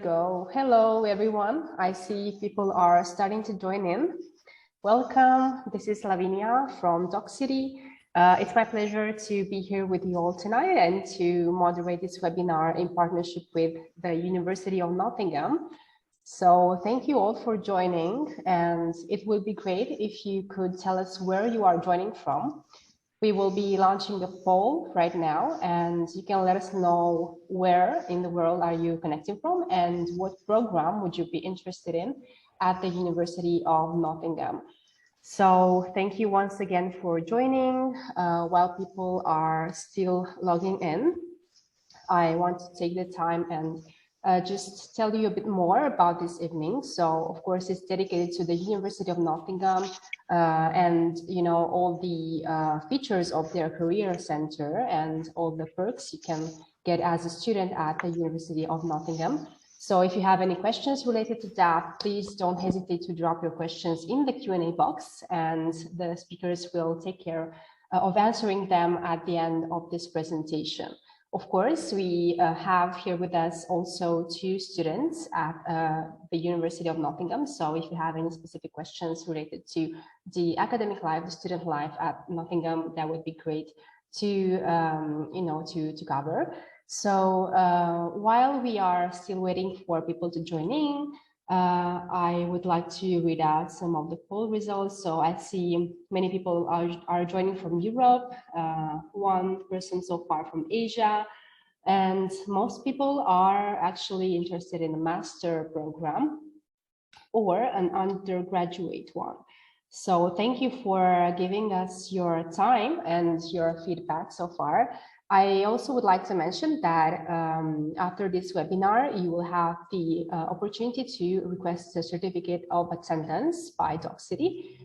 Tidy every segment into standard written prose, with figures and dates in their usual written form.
Go. Hello, everyone. I see people are starting to join in. Welcome. This is Lavinia from Docsity. It's my pleasure to be here with you all tonight and to moderate this webinar in partnership with the University of Nottingham. So thank you all for joining, and it would be great if you could tell us where you are joining from. We will be launching a poll right now, and you can let us know where in the world are you connecting from and what program would you be interested in at the University of Nottingham. So thank you once again for joining. While people are still logging in, I want to take the time and just tell you a bit more about this evening. So of course it's dedicated to the University of Nottingham and all the features of their career center and all the perks you can get as a student at the University of Nottingham. So if you have any questions related to that, please don't hesitate to drop your questions in the Q&A box, and the speakers will take care of answering them at the end of this presentation. Of course, we have here with us also two students at the University of Nottingham. So if you have any specific questions related to the academic life, the student life at Nottingham, that would be great to, to cover. So while we are still waiting for people to join in, I would like to read out some of the poll results. So I see many people are joining from Europe, one person so far from Asia, and most people are actually interested in a master program or an undergraduate one. So thank you for giving us your time and your feedback so far. I also would like to mention that after this webinar, you will have the opportunity to request a certificate of attendance by Docsity.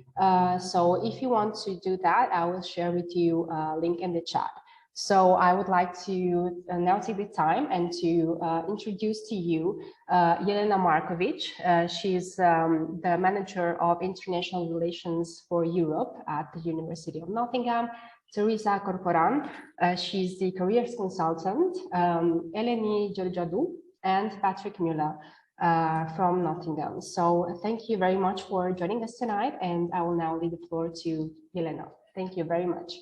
So if you want to do that, I will share with you a link in the chat. So I would like to now take the time and to introduce to you Elena Markovic. She's the Manager of International Relations for Europe at the University of Nottingham. Teresa Corporan, she's the Careers Consultant, Eleni Georgiadou, and Patrick Muller from Nottingham. So thank you very much for joining us tonight, and I will now leave the floor to Elena. Thank you very much.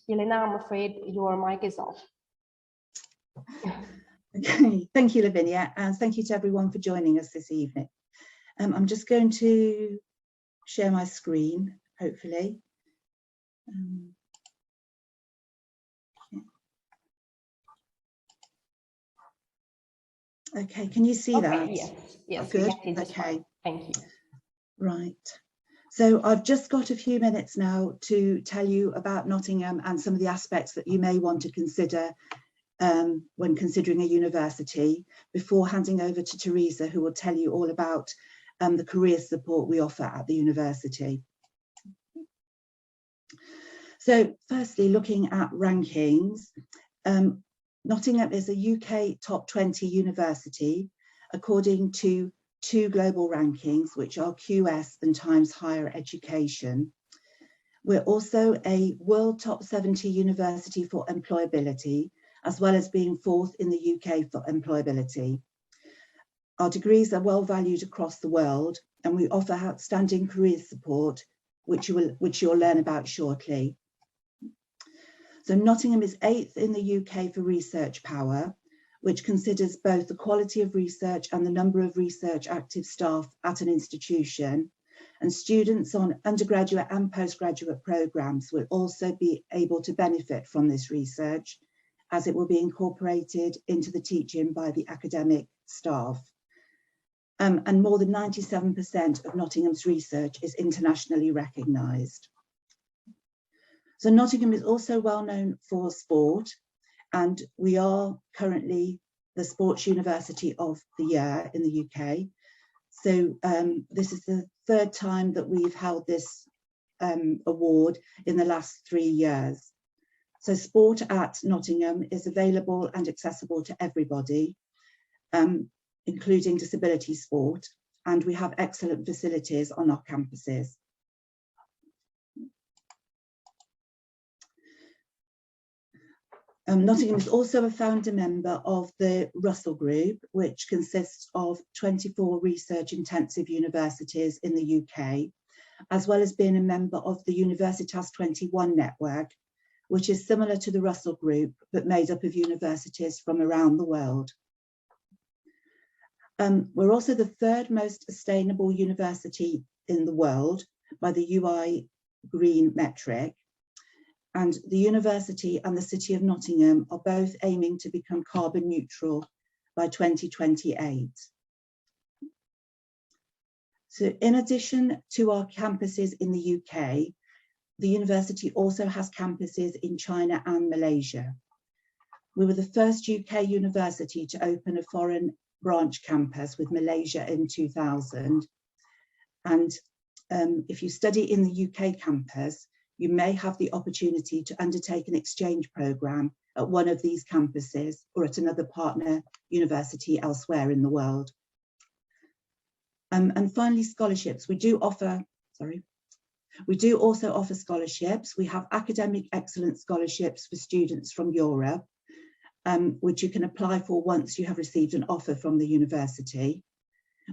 Elena, I'm afraid your mic is off. Okay, thank you, Lavinia, and thank you to everyone for joining us this evening. I'm just going to share my screen, hopefully. Okay, can you see that? Yes, good. Okay, thank you. Right. So I've just got a few minutes now to tell you about Nottingham and some of the aspects that you may want to consider when considering a university, before handing over to Teresa, who will tell you all about the career support we offer at the university. So firstly, looking at rankings, Nottingham is a UK top 20 university according to two global rankings, which are QS and Times Higher Education. We're also a World Top 70 University for Employability, as well as being fourth in the UK for employability. Our degrees are well valued across the world, and we offer outstanding career support, which you'll learn about shortly. So Nottingham is 8th in the UK for research power, which considers both the quality of research and the number of research active staff at an institution. And students on undergraduate and postgraduate programs will also be able to benefit from this research, as it will be incorporated into the teaching by the academic staff. And more than 97% of Nottingham's research is internationally recognised. So Nottingham is also well known for sport, and we are currently the Sports University of the Year in the UK. So this is the third time that we've held this award in the last 3 years. So sport at Nottingham is available and accessible to everybody, including disability sport, and we have excellent facilities on our campuses. Nottingham is also a founder member of the Russell Group, which consists of 24 research intensive universities in the UK, as well as being a member of the Universitas 21 network, which is similar to the Russell Group, but made up of universities from around the world. We're also the third most sustainable university in the world by the UI Green metric. And the university and the City of Nottingham are both aiming to become carbon neutral by 2028. So in addition to our campuses in the UK, the university also has campuses in China and Malaysia. We were the first UK university to open a foreign branch campus with Malaysia in 2000. And if you study in the UK campus, you may have the opportunity to undertake an exchange programme at one of these campuses or at another partner university elsewhere in the world. And finally, scholarships. We do also offer scholarships. We have academic excellence scholarships for students from Europe, which you can apply for once you have received an offer from the university.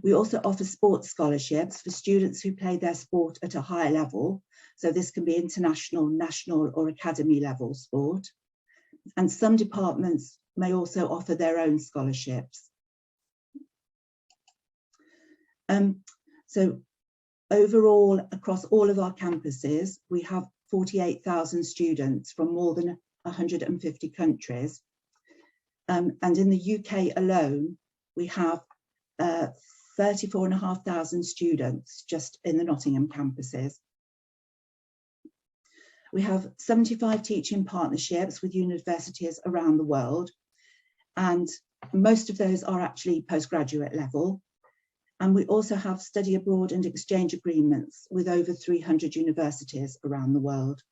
We also offer sports scholarships for students who play their sport at a higher level. So this can be international, national or academy level sport. And some departments may also offer their own scholarships. So overall, across all of our campuses, we have 48,000 students from more than 150 countries. And in the UK alone, we have 34,500 students just in the Nottingham campuses. We have 75 teaching partnerships with universities around the world, and most of those are actually postgraduate level. And we also have study abroad and exchange agreements with over 300 universities around the world.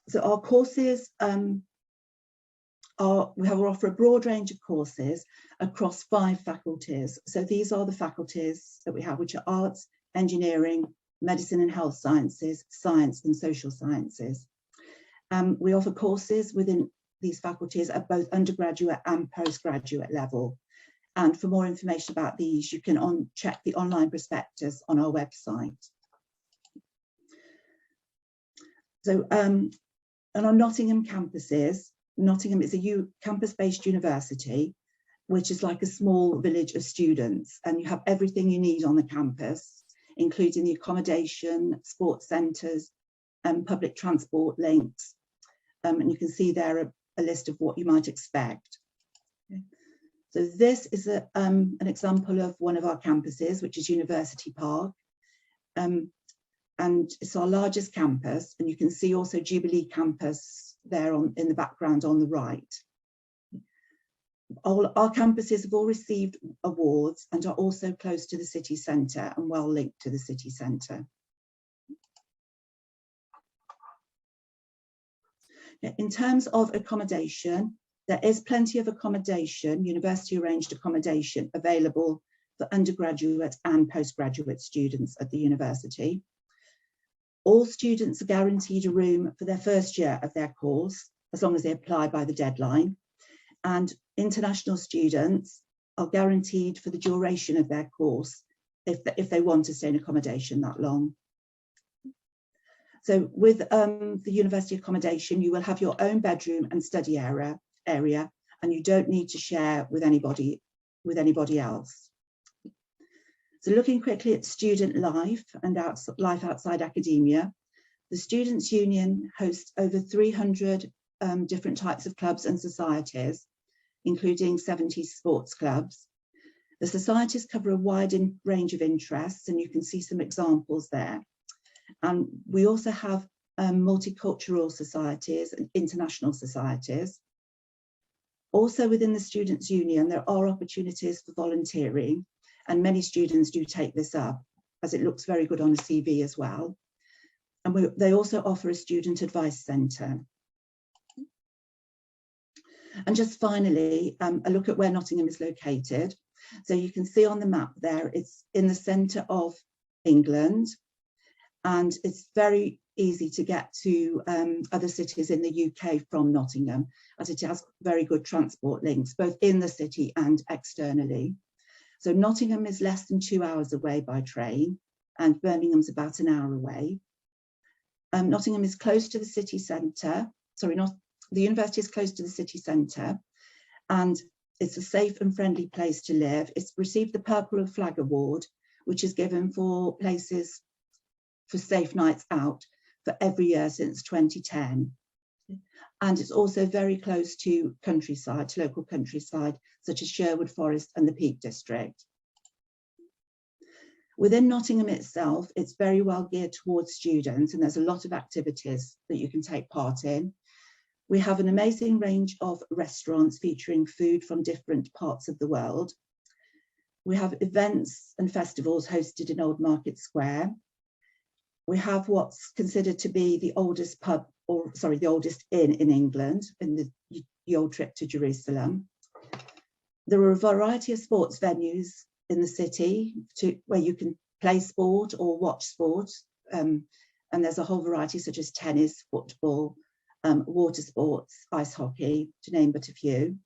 So our courses we offer a broad range of courses across 5 faculties. So these are the faculties that we have, which are arts, engineering, medicine and health sciences, science and social sciences. We offer courses within these faculties at both undergraduate and postgraduate level. And for more information about these, you can check the online prospectus on our website. So on our Nottingham campuses, Nottingham is a campus-based university, which is like a small village of students, and you have everything you need on the campus, including the accommodation, sports centres, and public transport links. And you can see there a list of what you might expect. Okay. So this is an example of one of our campuses, which is University Park. And it's our largest campus, and you can see also Jubilee Campus there in the background on the right. All our campuses have all received awards and are also close to the city centre and well linked to the city centre. In terms of accommodation, there is plenty of accommodation, university arranged accommodation available for undergraduate and postgraduate students at the university. All students are guaranteed a room for their first year of their course, as long as they apply by the deadline. And international students are guaranteed for the duration of their course if they want to stay in accommodation that long. So with the university accommodation, you will have your own bedroom and study area, and you don't need to share with anybody else. So looking quickly at student life and life outside academia, the Students' Union hosts over 300 different types of clubs and societies, including 70 sports clubs. The societies cover a wide range of interests, and you can see some examples there. And we also have multicultural societies and international societies. Also within the Students' Union, there are opportunities for volunteering, and many students do take this up, as it looks very good on a CV as well. And they also offer a student advice centre. And just finally, a look at where Nottingham is located. So you can see on the map there, it's in the centre of England. and it's very easy to get to other cities in the UK from Nottingham, as it has very good transport links, both in the city and externally. So Nottingham is less than 2 hours away by train, and Birmingham's about an hour away. Nottingham is close to the city centre. The university is close to the city centre, and it's a safe and friendly place to live. It's received the Purple Flag Award, which is given for places for safe nights out for every year since 2010. And it's also very close to countryside, to local countryside, such as Sherwood Forest and the Peak District. Within Nottingham itself, it's very well geared towards students, and there's a lot of activities that you can take part in. We have an amazing range of restaurants featuring food from different parts of the world. We have events and festivals hosted in Old Market Square. We have what's considered to be the oldest pub, or sorry, the oldest inn in England, in the old trip to Jerusalem. There are a variety of sports venues in the city where you can play sport or watch sport. And there's a whole variety such as tennis, football, water sports, ice hockey, to name but a few.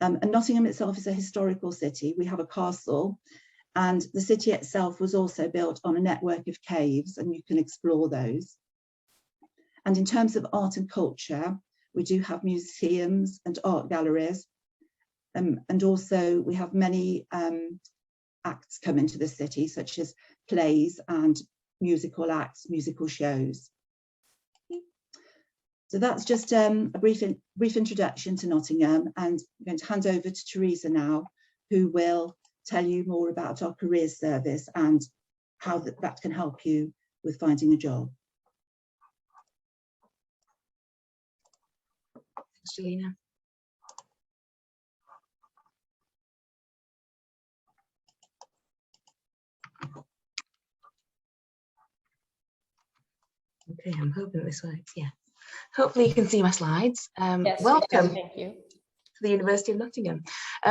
And Nottingham itself is a historical city. We have a castle, and the city itself was also built on a network of caves, and you can explore those. And in terms of art and culture, we do have museums and art galleries. And also we have many acts come into the city, such as plays and musical acts, musical shows. So that's just a brief introduction to Nottingham, and I'm going to hand over to Teresa now, who will tell you more about our careers service and how that can help you with finding a job. Thanks, Jelena. Okay, I'm hoping this works, yeah. Hopefully you can see my slides. Yes, welcome thank you. To the University of Nottingham.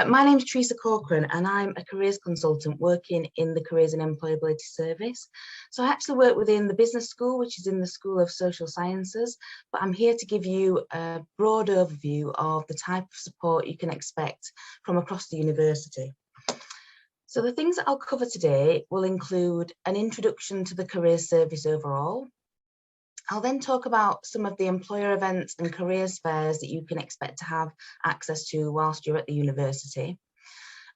My name is Teresa Corcoran, and I'm a careers consultant working in the Careers and Employability Service. So I actually work within the business school, which is in the School of Social Sciences, but I'm here to give you a broad overview of the type of support you can expect from across the university. So the things that I'll cover today will include an introduction to the careers service overall. I'll then talk about some of the employer events and careers fairs that you can expect to have access to whilst you're at the university.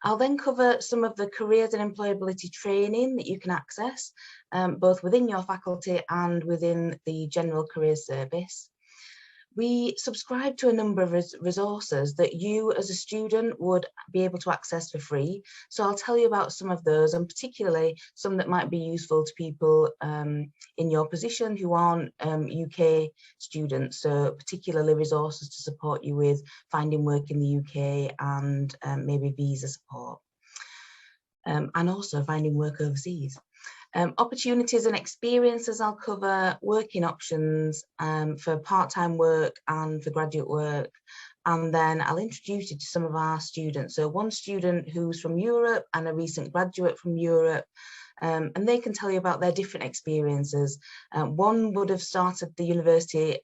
I'll then cover some of the careers and employability training that you can access, both within your faculty and within the general careers service. We subscribe to a number of resources that you as a student would be able to access for free. So I'll tell you about some of those, and particularly some that might be useful to people in your position who aren't UK students. So particularly resources to support you with finding work in the UK and maybe visa support. And also finding work overseas. Opportunities and experiences I'll cover, working options for part-time work and for graduate work, and then I'll introduce you to some of our students. So one student who's from Europe and a recent graduate from Europe, and they can tell you about their different experiences. One would have started the university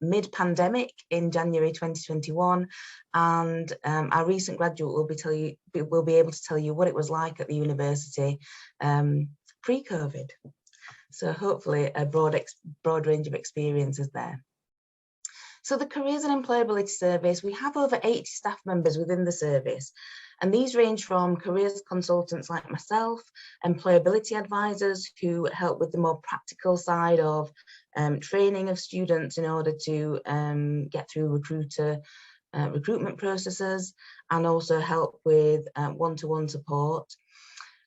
mid-pandemic in January 2021, and our recent graduate will be able to tell you what it was like at the university pre-COVID. So hopefully a broad range of experiences there. So the Careers and Employability Service, we have over 80 staff members within the service, and these range from careers consultants like myself, employability advisors who help with the more practical side of training of students in order to get through recruitment processes, and also help with one-to-one support.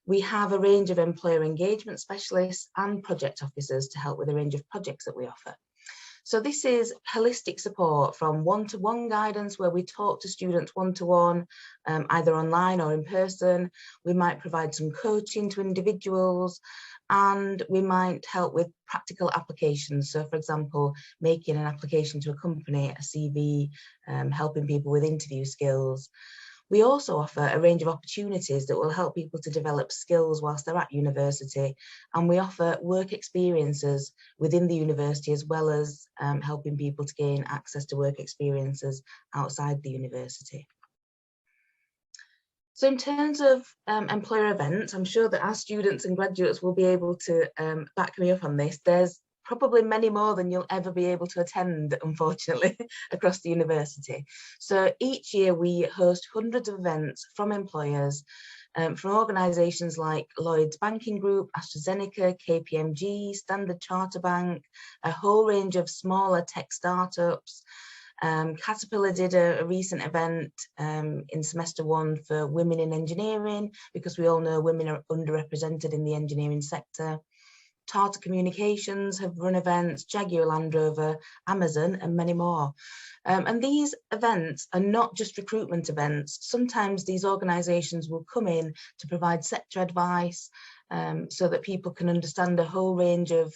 We have a range of employer engagement specialists and project officers to help with a range of projects that we offer. So this is holistic support from one-to-one guidance, where we talk to students one-to-one, either online or in person. We might provide some coaching to individuals, and we might help with practical applications. So for example, making an application to a company, a CV, helping people with interview skills. We also offer a range of opportunities that will help people to develop skills whilst they're at university, and we offer work experiences within the university as well as helping people to gain access to work experiences outside the university. So in terms of employer events, I'm sure that our students and graduates will be able to back me up on this. There's probably many more than you'll ever be able to attend, unfortunately, across the university. So each year we host hundreds of events from employers, from organisations like Lloyds Banking Group, AstraZeneca, KPMG, Standard Chartered Bank, a whole range of smaller tech startups. Caterpillar did a recent event in semester 1 for women in engineering, because we all know women are underrepresented in the engineering sector. Tata Communications have run events, Jaguar Land Rover, Amazon, and many more. And these events are not just recruitment events. Sometimes these organisations will come in to provide sector advice, so that people can understand a whole range of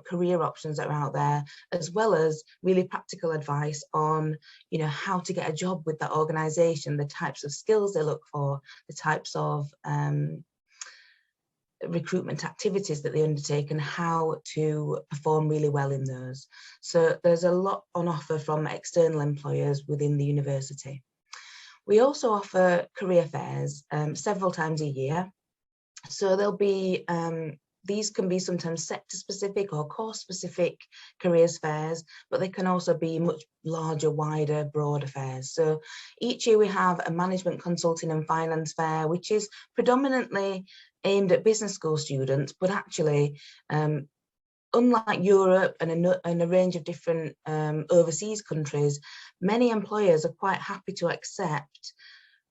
career options that are out there, as well as really practical advice on, you know, how to get a job with that organisation, the types of skills they look for, the types of recruitment activities that they undertake, and how to perform really well in those. So there's a lot on offer from external employers within the university. We also offer career fairs several times a year. So there'll be these can be sometimes sector specific or course specific careers fairs, but they can also be much larger, wider, broader fairs. So each year we have a management consulting and finance fair, which is predominantly aimed at business school students, but actually, unlike Europe and a range of different overseas countries, many employers are quite happy to accept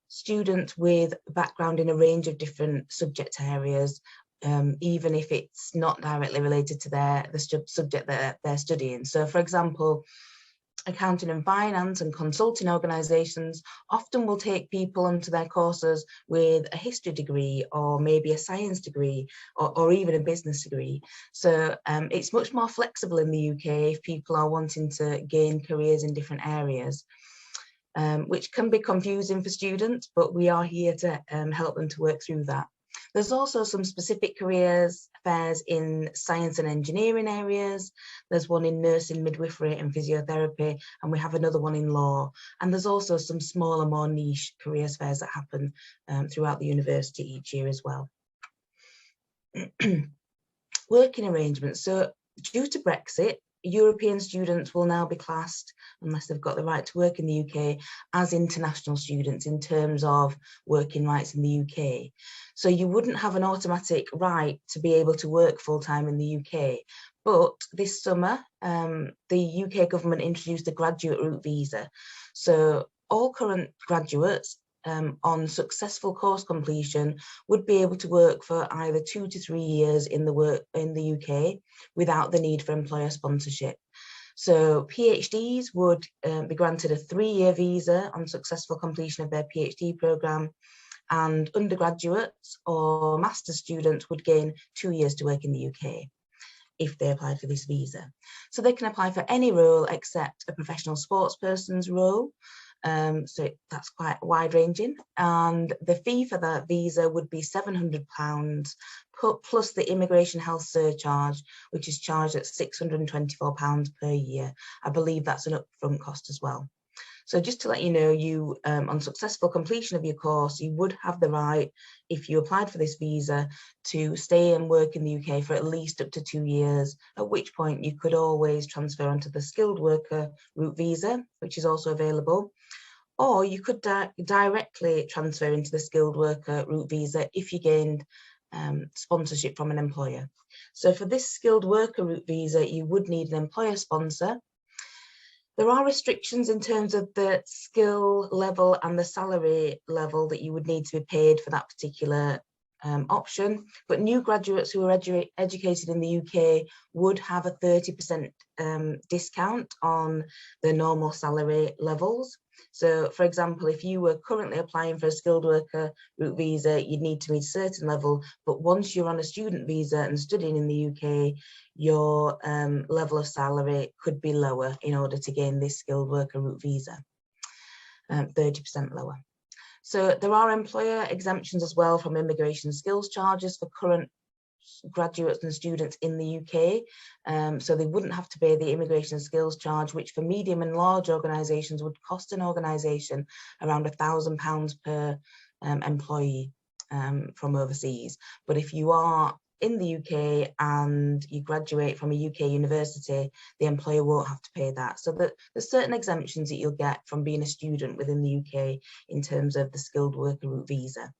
students with a background in a range of different subject areas, even if it's not directly related to the subject that they're studying. So for example, accounting and finance and consulting organisations often will take people onto their courses with a history degree, or maybe a science degree, or even a business degree. So it's much more flexible in the UK if people are wanting to gain careers in different areas, which can be confusing for students, but we are here to help them to work through that. There's also some specific careers fairs in science and engineering areas. There's one in nursing, midwifery and physiotherapy, and we have another one in law. And there's also some smaller, more niche careers fairs that happen throughout the university each year as well. Working arrangements. So due to Brexit, European students will now be classed, unless they've got the right to work in the UK, as international students in terms of working rights in the UK. So you wouldn't have an automatic right to be able to work full-time in the UK. But this summer, the UK government introduced a graduate route visa. So all current graduates on successful course completion would be able to work for either 2 to 3 years in the UK without the need for employer sponsorship. So PhDs would be granted a 3-year visa on successful completion of their PhD programme, and undergraduates or master's students would gain 2 years to work in the UK if they apply for this visa. So they can apply for any role except a professional sports person's role. So that's quite wide ranging, and the fee for that visa would be £700 plus the immigration health surcharge, which is charged at £624 per year. I believe that's an upfront cost as well. So just to let you know, you on successful completion of your course, you would have the right, if you applied for this visa, to stay and work in the UK for at least up to 2 years, at which point you could always transfer onto the skilled worker route visa, which is also available. Or you could directly transfer into the skilled worker route visa if you gained sponsorship from an employer. So for this skilled worker route visa, you would need an employer sponsor. There are restrictions in terms of the skill level and the salary level that you would need to be paid for that particular option, but new graduates who are educated in the UK would have a 30% discount on the normal salary levels. So for example, if you were currently applying for a skilled worker route visa, you'd need to meet a certain level, but once you're on a student visa and studying in the UK, your level of salary could be lower in order to gain this skilled worker route visa, 30% lower. So there are employer exemptions as well from immigration skills charges for current graduates and students in the UK. So they wouldn't have to pay the immigration skills charge, which for medium and large organisations would cost an organisation around £1,000 per employee from overseas. But if you are in the UK and you graduate from a UK university, the employer won't have to pay that. So there's certain exemptions that you'll get from being a student within the UK in terms of the skilled worker route visa.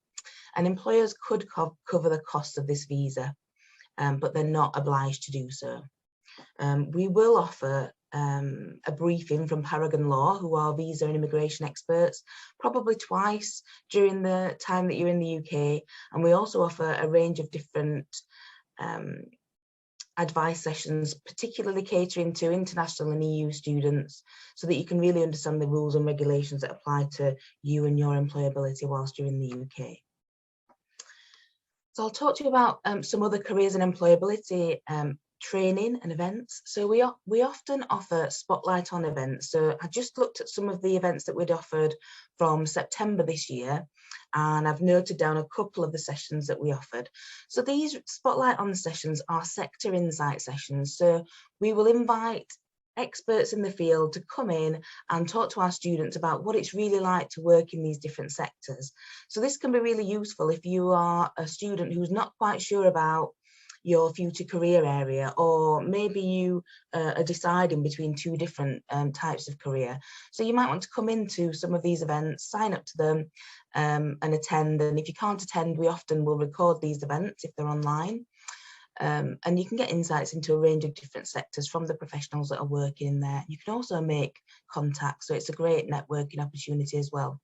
And employers could cover the cost of this visa, but they're not obliged to do so. We will offer a briefing from Paragon Law, who are visa and immigration experts, probably twice during the time that you're in the UK. And we also offer a range of different advice sessions, particularly catering to international and EU students, so that you can really understand the rules and regulations that apply to you and your employability whilst you're in the UK. So I'll talk to you about some other careers and employability training and events. So we often offer spotlight on events. So I just looked at some of the events that we'd offered from September this year, and I've noted down a couple of the sessions that we offered. So these spotlight on sessions are sector insight sessions. So we will invite experts in the field to come in and talk to our students about what it's really like to work in these different sectors. So this can be really useful if you are a student who's not quite sure about your future career area, or maybe you are deciding between two different types of career. So you might want to come into some of these events, sign up to them and attend. And if you can't attend, we often will record these events if they're online. And you can get insights into a range of different sectors from the professionals that are working in there. You can also make contacts, so it's a great networking opportunity as well.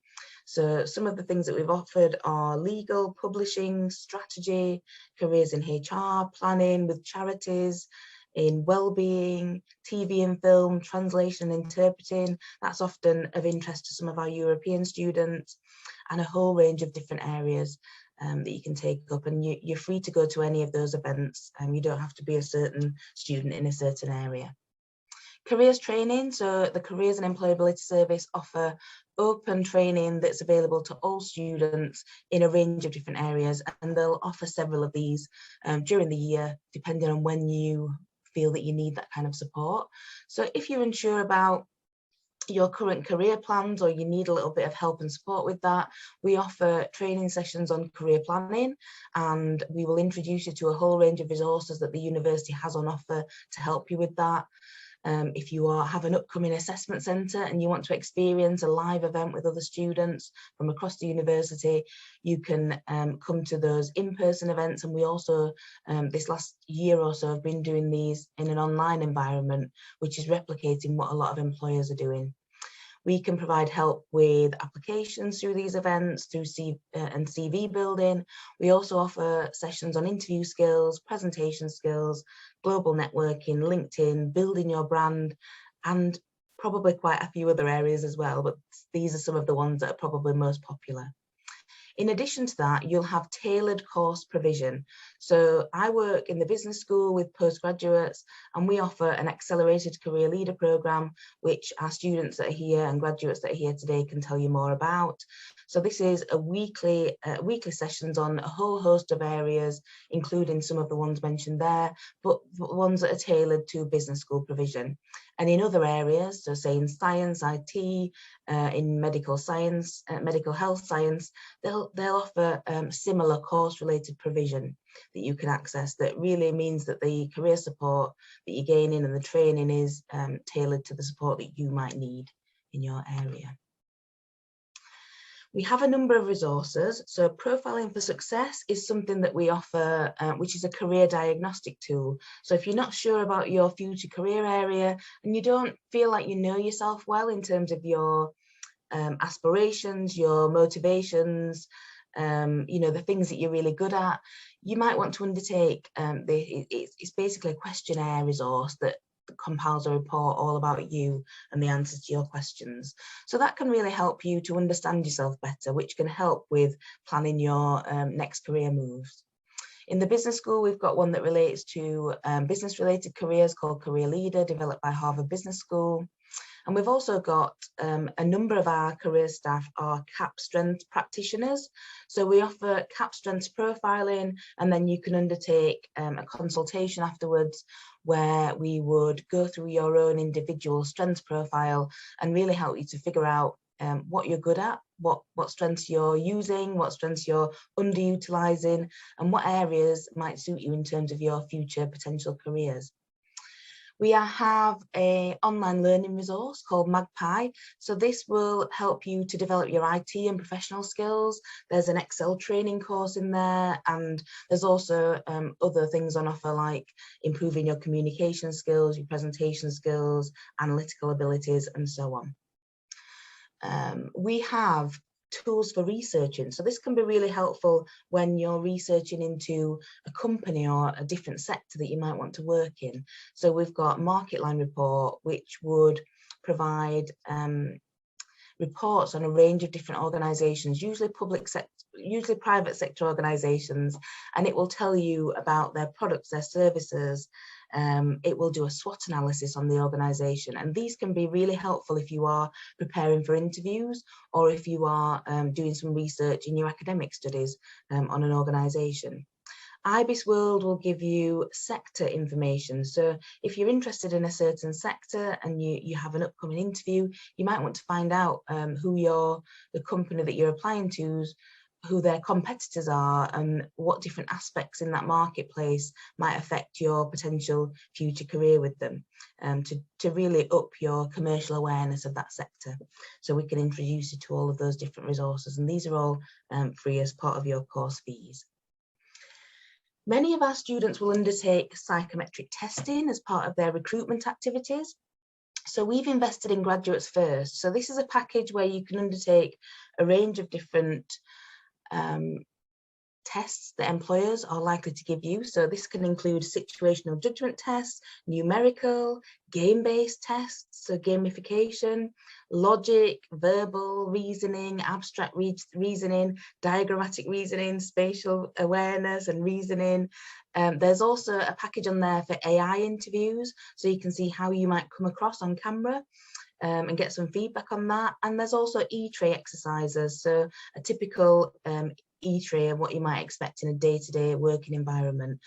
So some of the things that we've offered are legal, publishing, strategy, careers in HR, planning with charities, in wellbeing, TV and film, translation and interpreting. That's often of interest to some of our European students, and a whole range of different areas that you can take up, and you're free to go to any of those events, and you don't have to be a certain student in a certain area. Careers training, so the Careers and Employability Service offer open training that's available to all students in a range of different areas, and they'll offer several of these during the year, depending on when you feel that you need that kind of support. So if you're unsure about your current career plans, or you need a little bit of help and support with that, we offer training sessions on career planning, and we will introduce you to a whole range of resources that the university has on offer to help you with that. If you have an upcoming assessment centre and you want to experience a live event with other students from across the university, you can come to those in-person events. And we also, this last year or so, have been doing these in an online environment, which is replicating what a lot of employers are doing. We can provide help with applications through these events, through CV building. We also offer sessions on interview skills, presentation skills, global networking, LinkedIn, building your brand, and probably quite a few other areas as well, but these are some of the ones that are probably most popular. In addition to that, you'll have tailored course provision. So I work in the business school with postgraduates, and we offer an accelerated career leader program, which our students that are here and graduates that are here today can tell you more about. So this is a weekly sessions on a whole host of areas, including some of the ones mentioned there, but ones that are tailored to business school provision. And in other areas, so say in science, IT, in medical science, medical health science, they'll offer similar course-related provision that you can access, that really means that the career support that you're gaining and the training is tailored to the support that you might need in your area. We have a number of resources. So Profiling for Success is something that we offer, which is a career diagnostic tool. So if you're not sure about your future career area and you don't feel like you know yourself well in terms of your aspirations, your motivations, the things that you're really good at, you might want to undertake, it's basically a questionnaire resource that compiles a report all about you and the answers to your questions. So that can really help you to understand yourself better, which can help with planning your next career moves. In the business school, we've got one that relates to business-related careers called Career Leader, developed by Harvard Business School. And we've also got a number of our career staff are CAP strength practitioners. So we offer CAP strengths profiling, and then you can undertake a consultation afterwards where we would go through your own individual strengths profile and really help you to figure out what you're good at, what strengths you're using, what strengths you're underutilizing, and what areas might suit you in terms of your future potential careers. We have an online learning resource called Magpie. So this will help you to develop your IT and professional skills. There's an Excel training course in there, and there's also other things on offer like improving your communication skills, your presentation skills, analytical abilities, and so on. We have tools for researching. So this can be really helpful when you're researching into a company or a different sector that you might want to work in. So we've got Market Line Report, which would provide reports on a range of different organisations, usually public sector, usually private sector organisations, and it will tell you about their products, their services. It will do a SWOT analysis on the organisation, and these can be really helpful if you are preparing for interviews or if you are doing some research in your academic studies on an organisation. IBIS World will give you sector information. So if you're interested in a certain sector and you have an upcoming interview, you might want to find out who the company that you're applying to, who their competitors are, and what different aspects in that marketplace might affect your potential future career with them, to really up your commercial awareness of that sector. So we can introduce you to all of those different resources, and these are all free as part of your course fees. Many of our students will undertake psychometric testing as part of their recruitment activities. So we've invested in Graduates First. So this is a package where you can undertake a range of different tests that employers are likely to give you. So this can include situational judgment tests, numerical, game-based tests, so gamification, logic, verbal reasoning, abstract reasoning, diagrammatic reasoning, spatial awareness and reasoning. There's also a package on there for AI interviews, so you can see how you might come across on camera. And get some feedback on that. And there's also e-tray exercises, so a typical e-tray and what you might expect in a day-to-day working environment.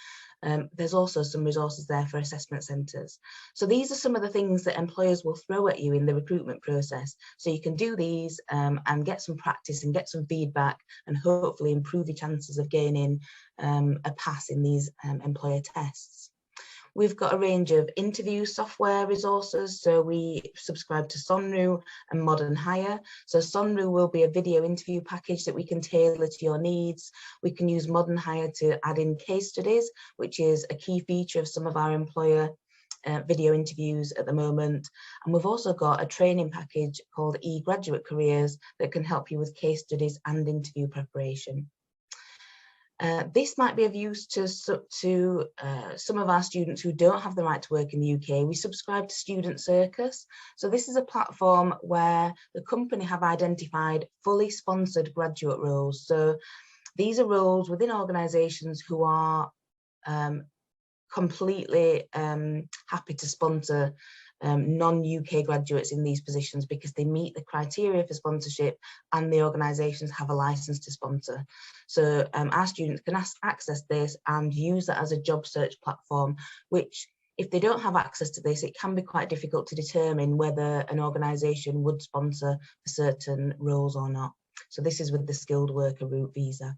There's also some resources there for assessment centres. So these are some of the things that employers will throw at you in the recruitment process. So you can do these and get some practice and get some feedback and hopefully improve your chances of gaining a pass in these employer tests. We've got a range of interview software resources. So we subscribe to Sonru and Modern Hire. So Sonru will be a video interview package that we can tailor to your needs. We can use Modern Hire to add in case studies, which is a key feature of some of our employer video interviews at the moment. And we've also got a training package called eGraduate Careers that can help you with case studies and interview preparation. This might be of use to some of our students who don't have the right to work in the UK. We subscribe to Student Circus. So this is a platform where the company have identified fully sponsored graduate roles. So these are roles within organisations who are completely happy to sponsor non-UK graduates in these positions because they meet the criteria for sponsorship and the organisations have a licence to sponsor. So our students can access this and use that as a job search platform, which if they don't have access to this, it can be quite difficult to determine whether an organisation would sponsor for certain roles or not. So this is with the skilled worker route visa.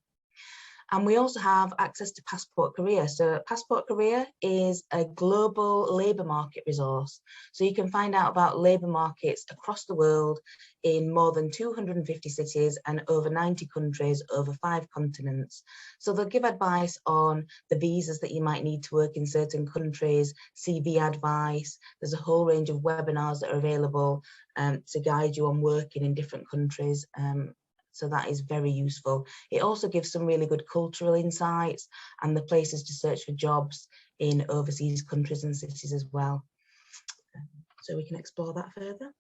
And we also have access to Passport Career. So Passport Career is a global labour market resource. So you can find out about labour markets across the world in more than 250 cities and over 90 countries over 5 continents. So they'll give advice on the visas that you might need to work in certain countries, CV advice. There's a whole range of webinars that are available to guide you on working in different countries. So that is very useful. It also gives some really good cultural insights and the places to search for jobs in overseas countries and cities as well. So we can explore that further.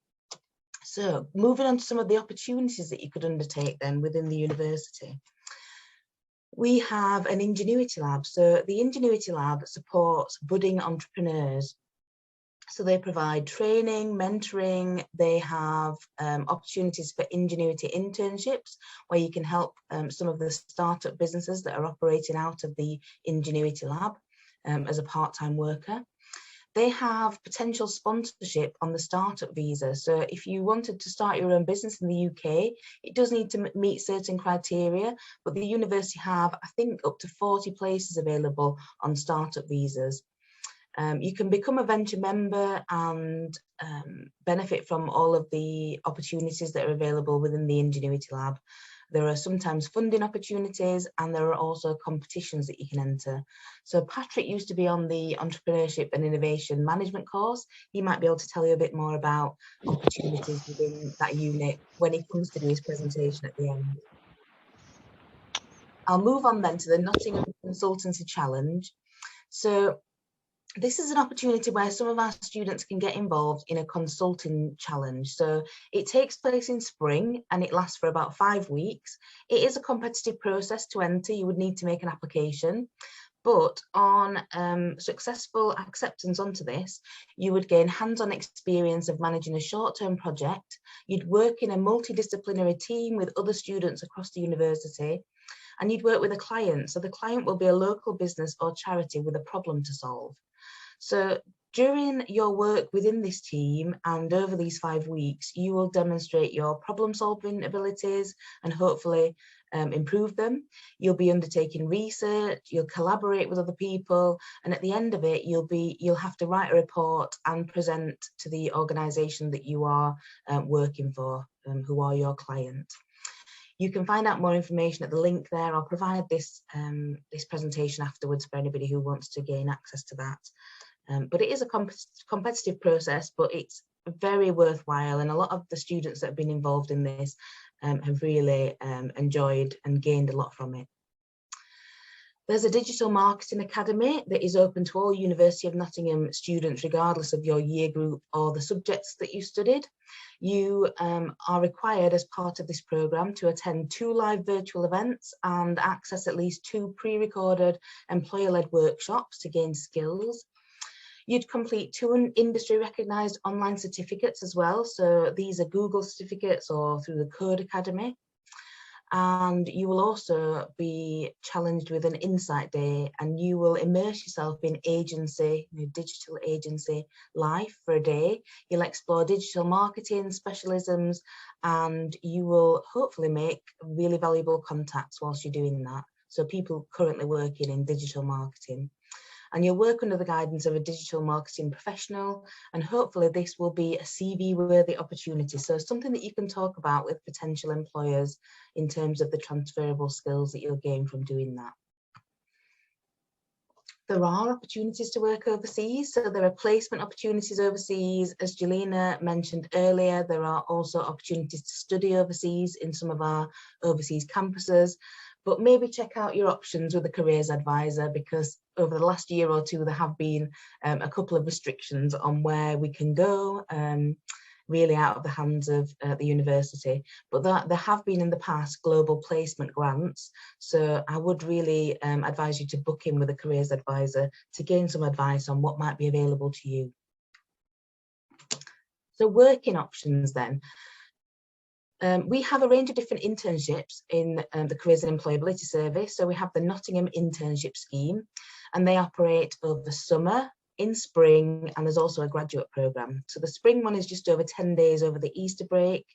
So moving on to some of the opportunities that you could undertake then within the university. We have an Ingenuity Lab. So the Ingenuity Lab supports budding entrepreneurs. So they provide training, mentoring, they have opportunities for Ingenuity internships, where you can help some of the startup businesses that are operating out of the Ingenuity Lab as a part-time worker. They have potential sponsorship on the startup visa. So if you wanted to start your own business in the UK, it does need to meet certain criteria, but the university have, I think, up to 40 places available on startup visas. You can become a venture member and benefit from all of the opportunities that are available within the Ingenuity Lab. There are sometimes funding opportunities, and there are also competitions that you can enter. So Patrick used to be on the Entrepreneurship and Innovation Management course. He might be able to tell you a bit more about opportunities within that unit when he comes to do his presentation at the end. I'll move on then to the Nottingham Consultancy Challenge. So this is an opportunity where some of our students can get involved in a consulting challenge. So it takes place in spring and it lasts for about 5 weeks. It is a competitive process to enter. You would need to make an application, but on successful acceptance onto this, you would gain hands-on experience of managing a short-term project. You'd work in a multidisciplinary team with other students across the university, and you'd work with a client. So the client will be a local business or charity with a problem to solve. So during your work within this team and over these 5 weeks, you will demonstrate your problem-solving abilities and hopefully improve them. You'll be undertaking research, you'll collaborate with other people, and at the end of it, you'll have to write a report and present to the organisation that you are working for, who are your client. You can find out more information at the link there. I'll provide this presentation afterwards for anybody who wants to gain access to that. But it is a competitive process, but it's very worthwhile. And a lot of the students that have been involved in this have really enjoyed and gained a lot from it. There's a digital marketing academy that is open to all University of Nottingham students, regardless of your year group or the subjects that you studied. You are required as part of this programme to attend 2 live virtual events and access at least 2 pre-recorded employer-led workshops to gain skills. You'd complete 2 industry recognised online certificates as well. So these are Google certificates or through the Code Academy. And you will also be challenged with an insight day, and you will immerse yourself in agency, digital agency life for a day. You'll explore digital marketing specialisms, and you will hopefully make really valuable contacts whilst you're doing that. So people currently working in digital marketing. And you'll work under the guidance of a digital marketing professional, and hopefully this will be a CV-worthy opportunity. So something that you can talk about with potential employers in terms of the transferable skills that you'll gain from doing that. There are opportunities to work overseas. So there are placement opportunities overseas. As Jelena mentioned earlier, there are also opportunities to study overseas in some of our overseas campuses. But maybe check out your options with a careers advisor, because over the last year or 2, there have been a couple of restrictions on where we can go, really out of the hands of the university. But there have been in the past global placement grants. So I would really advise you to book in with a careers advisor to gain some advice on what might be available to you. So working options then. We have a range of different internships in the Careers and Employability Service. So we have the Nottingham Internship Scheme, and they operate over summer, in spring, and there's also a graduate programme. So the spring one is just over 10 days over the Easter break.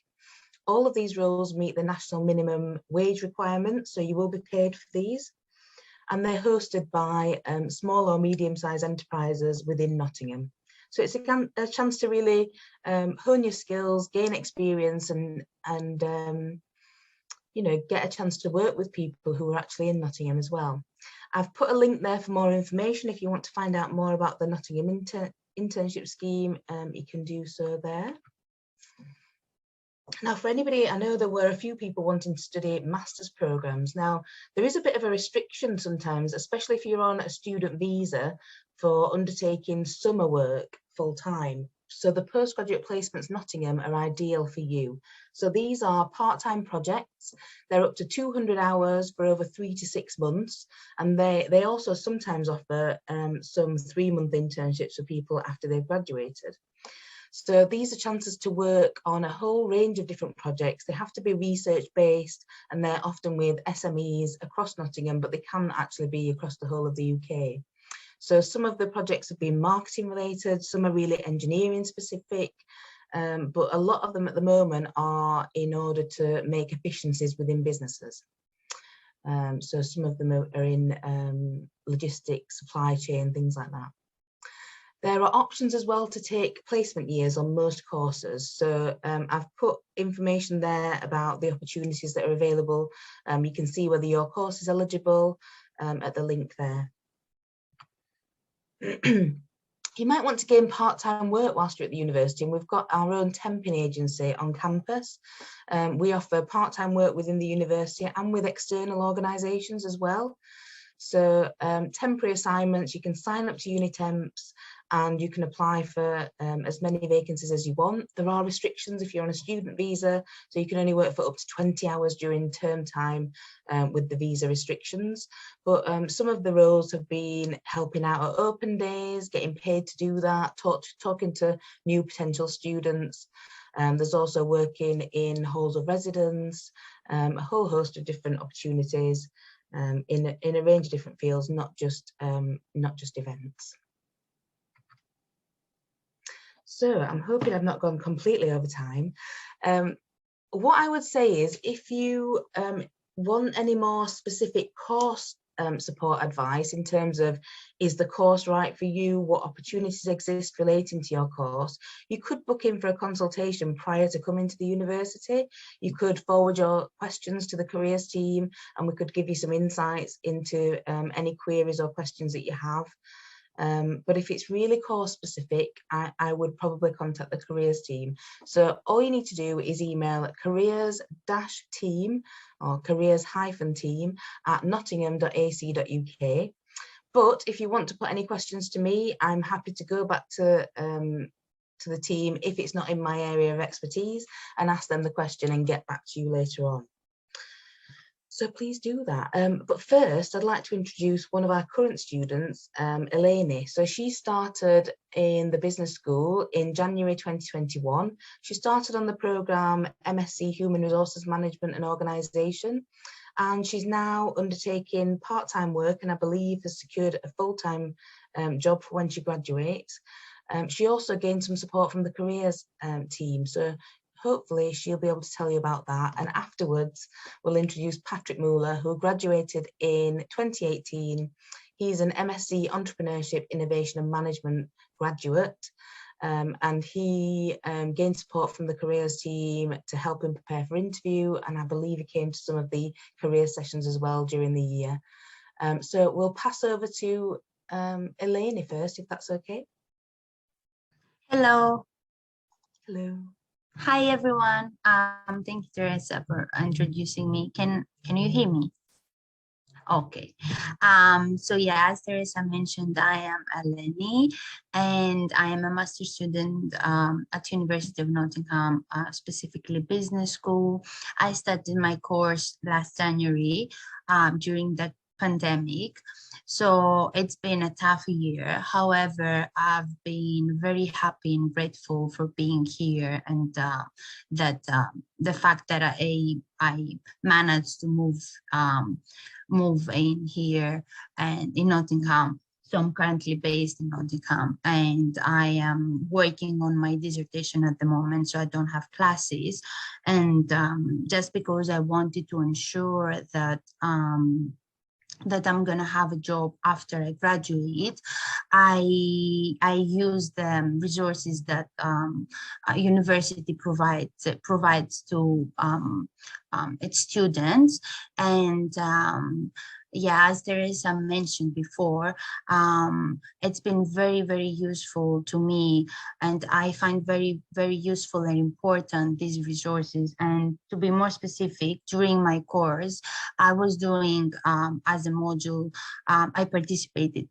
All of these roles meet the national minimum wage requirements, so you will be paid for these. And they're hosted by small or medium-sized enterprises within Nottingham. So it's a chance to really hone your skills, gain experience, and get a chance to work with people who are actually in Nottingham as well. I've put a link there for more information. If you want to find out more about the Nottingham Internship Scheme, you can do so there. Now, for anybody, I know there were a few people wanting to study master's programs. Now, there is a bit of a restriction sometimes, especially if you're on a student visa, for undertaking summer work full time. So the Postgraduate Placements Nottingham are ideal for you. So these are part-time projects. They're up to 200 hours for over 3 to 6 months. And they also sometimes offer some 3-month internships for people after they've graduated. So these are chances to work on a whole range of different projects. They have to be research-based, and they're often with SMEs across Nottingham, but they can actually be across the whole of the UK. So some of the projects have been marketing related, some are really engineering specific, but a lot of them at the moment are in order to make efficiencies within businesses. So some of them are in logistics, supply chain, things like that. There are options as well to take placement years on most courses. So I've put information there about the opportunities that are available. You can see whether your course is eligible at the link there. You might want to gain part-time work whilst you're at the university, and we've got our own temping agency on campus. We offer part-time work within the university and with external organisations as well. So temporary assignments, you can sign up to Unitemps and you can apply for as many vacancies as you want. There are restrictions if you're on a student visa, so you can only work for up to 20 hours during term time with the visa restrictions. But some of the roles have been helping out at open days, getting paid to do that, talking to new potential students. There's also working in halls of residence, a whole host of different opportunities in a range of different fields, not just events. So I'm hoping I've not gone completely over time. What I would say is, if you want any more specific course support advice in terms of, is the course right for you, what opportunities exist relating to your course, you could book in for a consultation prior to coming to the university. You could forward your questions to the careers team and we could give you some insights into any queries or questions that you have. But if it's really course specific, I would probably contact the careers team. So all you need to do is email careers-team or careers-team at nottingham.ac.uk. But if you want to put any questions to me, I'm happy to go back to the team if it's not in my area of expertise and ask them the question and get back to you later on. So please do that. But first, I'd like to introduce one of our current students, Eleni. So she started in the business school in January 2021. She started on the programme MSc Human Resources Management and Organisation, and she's now undertaking part-time work and I believe has secured a full-time job for when she graduates. She also gained some support from the careers team. So hopefully she'll be able to tell you about that. And afterwards, we'll introduce Patrick Muller, who graduated in 2018. He's an MSc Entrepreneurship, Innovation and Management graduate. And he gained support from the careers team to help him prepare for interview. And I believe he came to some of the career sessions as well during the year. So we'll pass over to Eleni first, if that's okay. Hello. Hello. Hi, everyone. Thank you, Teresa, for introducing me. Can you hear me? Okay. So yeah, as Teresa mentioned, I am Eleni, and I am a master's student at University of Nottingham, specifically business school. I started my course last January during the pandemic. So it's been a tough year. However, I've been very happy and grateful for being here, and that the fact that I managed to move in here and in Nottingham. So I'm currently based in Nottingham, and I am working on my dissertation at the moment, so I don't have classes. And just because I wanted to ensure that that I'm gonna have a job after I graduate, I use the resources that a university provides to its students. And yeah, as Teresa mentioned before, it's been very, very useful to me, and I find very, very useful and important these resources. And to be more specific, during my course, I was doing as a module, I participated,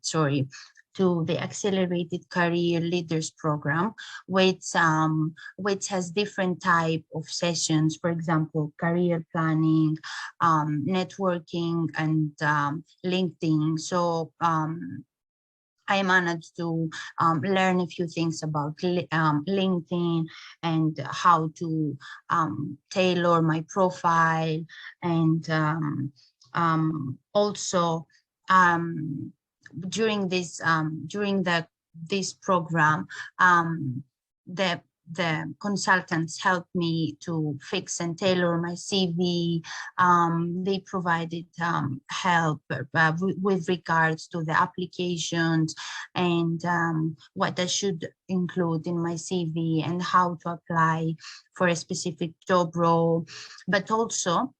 to the Accelerated Career Leaders Program, which has different type of sessions, for example, career planning, networking, and LinkedIn. So I managed to learn a few things about LinkedIn and how to tailor my profile, and also during this program, the consultants helped me to fix and tailor my CV. They provided help with regards to the applications and what I should include in my CV and how to apply for a specific job role. But also,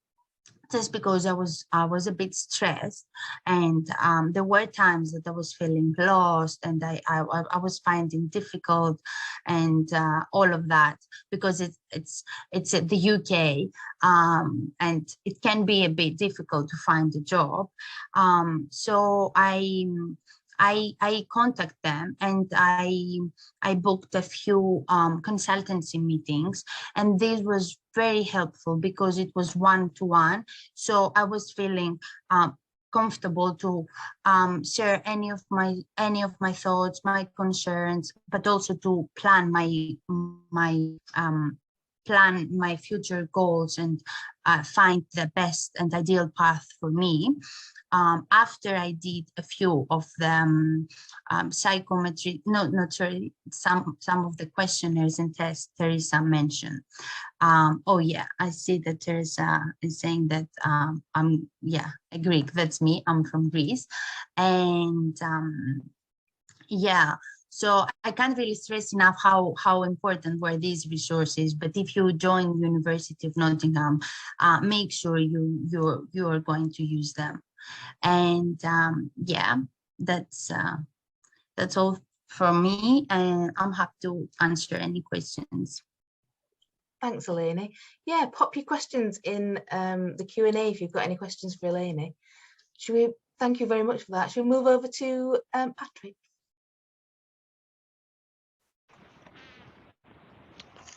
just because I was a bit stressed, and there were times that I was feeling lost, and I was finding difficult, and all of that, because it's at the UK, and it can be a bit difficult to find a job. So I contact them, and I booked a few consultancy meetings, and this was very helpful because it was one-to-one. So I was feeling comfortable to share any of my thoughts, my concerns, but also to plan my future goals and find the best and ideal path for me. After I did a few of the psychometry, some of the questionnaires and tests Teresa mentioned. Oh yeah, I see that Teresa is saying that I'm a Greek. That's me. I'm from Greece, and yeah. So I can't really stress enough how important were these resources. But if you join University of Nottingham, make sure you are going to use them. And yeah, that's all from me, and I'm happy to answer any questions. Thanks, Eleni. Yeah, pop your questions in the Q&A if you've got any questions for Eleni. Thank you very much for that. Should we move over to Patrick?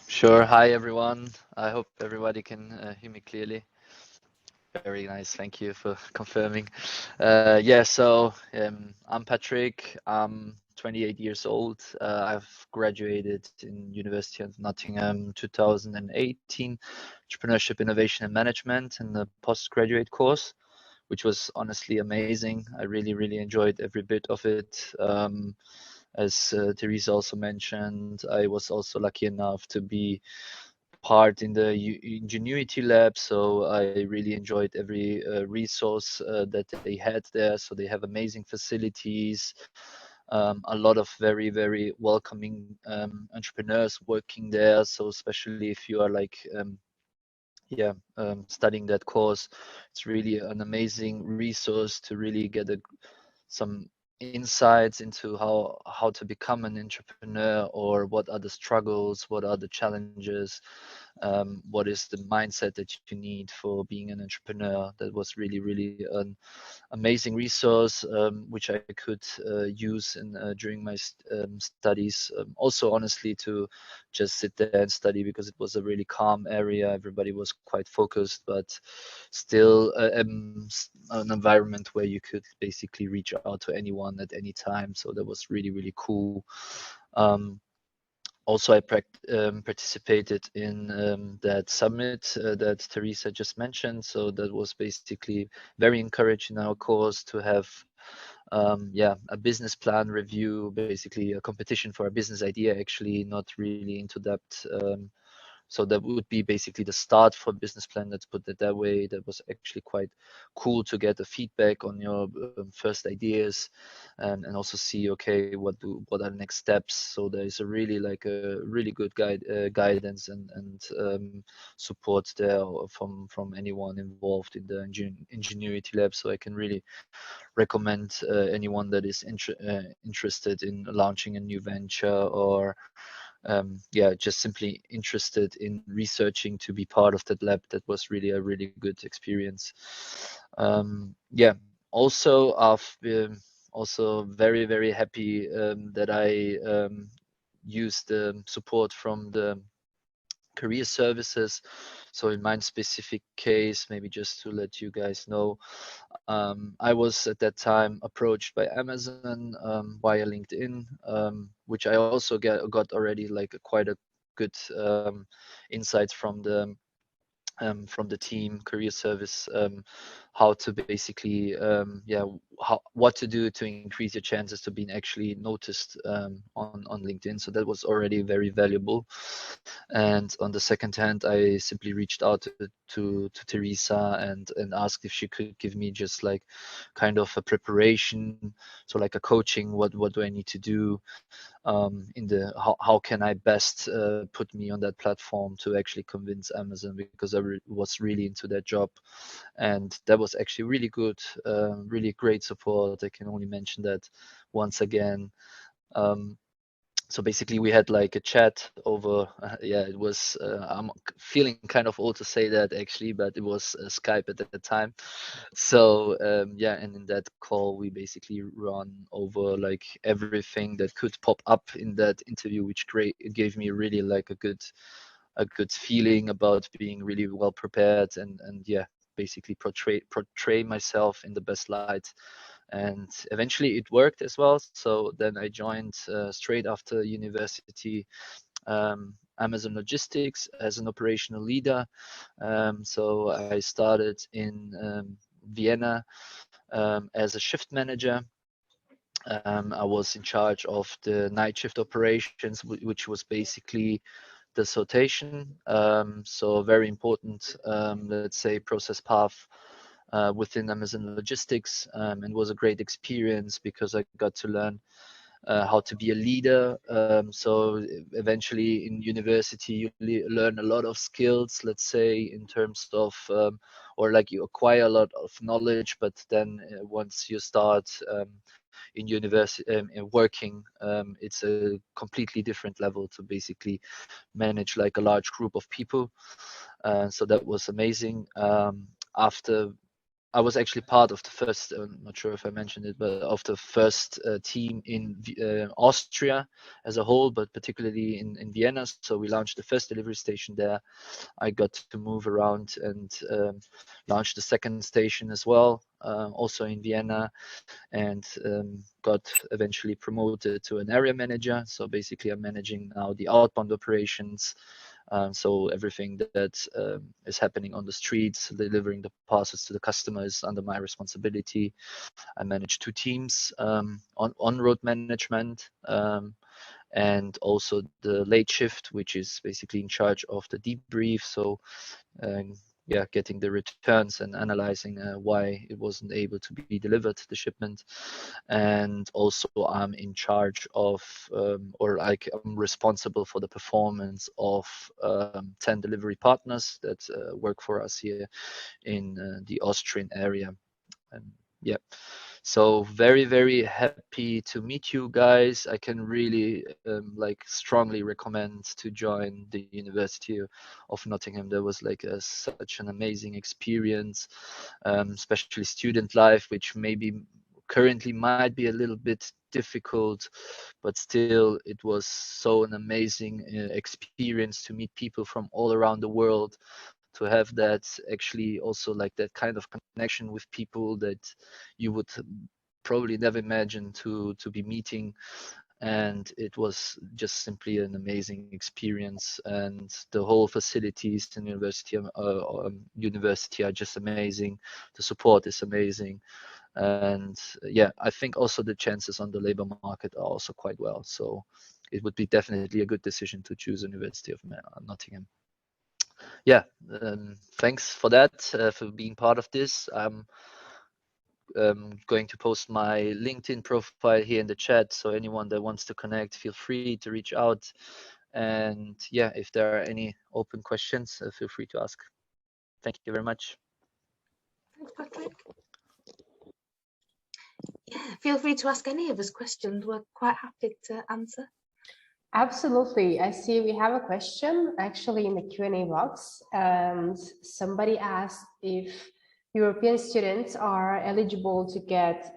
Sure. Hi, everyone. I hope everybody can hear me clearly. Very nice. Thank you for confirming. So I'm Patrick. I'm 28 years old. I've graduated in University of Nottingham 2018, Entrepreneurship, Innovation and Management, in the postgraduate course, which was honestly amazing. I really enjoyed every bit of it. As Teresa also mentioned, I was also lucky enough to be part in the Ingenuity Lab, so I really enjoyed every resource that they had there. So they have amazing facilities, a lot of very welcoming entrepreneurs working there. So especially if you are like studying that course, it's really an amazing resource to really get some insights into how to become an entrepreneur, or what are the struggles, what are the challenges, what is the mindset that you need for being an entrepreneur. That was really an amazing resource, which I could use during my studies. Also, honestly, to just sit there and study, because it was a really calm area. Everybody was quite focused, but still an environment where you could basically reach out to anyone at any time. So that was really cool. Also, I participated in that summit that Teresa just mentioned. So that was basically very encouraging in our course to have a business plan review, basically a competition for a business idea, actually not really into depth. So that would be basically the start for business plan, let's put it that way. That was actually quite cool to get the feedback on your first ideas, and also see, okay, what are the next steps. So there is a really good guidance and support there from anyone involved in the Ingenuity Lab. So I can really recommend anyone that is interested in launching a new venture, or just simply interested in researching, to be part of that lab. That was really a really good experience. Also, also very, very happy that I used the support from the career services. So in my specific case, maybe just to let you guys know, I was at that time approached by Amazon via LinkedIn, which I also got already like quite a good insights from the team career service, how to basically what to do to increase your chances to being actually noticed on LinkedIn. So that was already very valuable. And on the second hand, I simply reached out to Teresa and asked if she could give me just like kind of a preparation, so like a coaching, what do I need to do, in the how can I best put me on that platform to actually convince Amazon, because I was really into that job, and that was actually really good, really great support. I can only mention that once again. So basically we had like a chat over it was I'm feeling kind of old to say that actually, but it was Skype at the time. So and in that call we basically run over like everything that could pop up in that interview, which gave me really like a good feeling about being really well prepared and basically portray myself in the best light. And eventually it worked as well. So then I joined straight after university Amazon Logistics as an operational leader. So I started in Vienna as a shift manager. I was in charge of the night shift operations, which was basically the sortation. So a very important, let's say, process path within Amazon Logistics, and was a great experience because I got to learn how to be a leader. So eventually in university you learn a lot of skills, let's say, in terms of or like you acquire a lot of knowledge, but then once you start in university working, it's a completely different level to basically manage like a large group of people. So that was amazing. After I was actually part of the first, I'm not sure if I mentioned it, but of the first team in Austria as a whole, but particularly in Vienna. So we launched the first delivery station there. I got to move around and launch the second station as well, also in Vienna, and got eventually promoted to an area manager. So basically I'm managing now the outbound operations. So everything that is happening on the streets, delivering the parcels to the customers, under my responsibility. I manage 2 teams, on road management, and also the late shift, which is basically in charge of the debrief. So getting the returns and analyzing why it wasn't able to be delivered, the shipment. And also I'm in charge of I'm responsible for the performance of 10 delivery partners that work for us here in the Austrian area. And so very, very happy to meet you guys. I can really strongly recommend to join the University of Nottingham. There was like such an amazing experience, especially student life, which maybe currently might be a little bit difficult, but still it was so an amazing experience to meet people from all around the world, to have that actually also like that kind of connection with people that you would probably never imagine to be meeting. And it was just simply an amazing experience, and the whole facilities in university are just amazing. The support is amazing, and I think also the chances on the labor market are also quite well. So it would be definitely a good decision to choose University of Nottingham. Thanks for that, for being part of this. I'm going to post my LinkedIn profile here in the chat, so anyone that wants to connect, feel free to reach out. And if there are any open questions, feel free to ask. Thank you very much. Thanks, Patrick. Yeah, feel free to ask any of us questions. We're quite happy to answer. Absolutely. I see we have a question actually in the Q&A box, and somebody asked if European students are eligible to get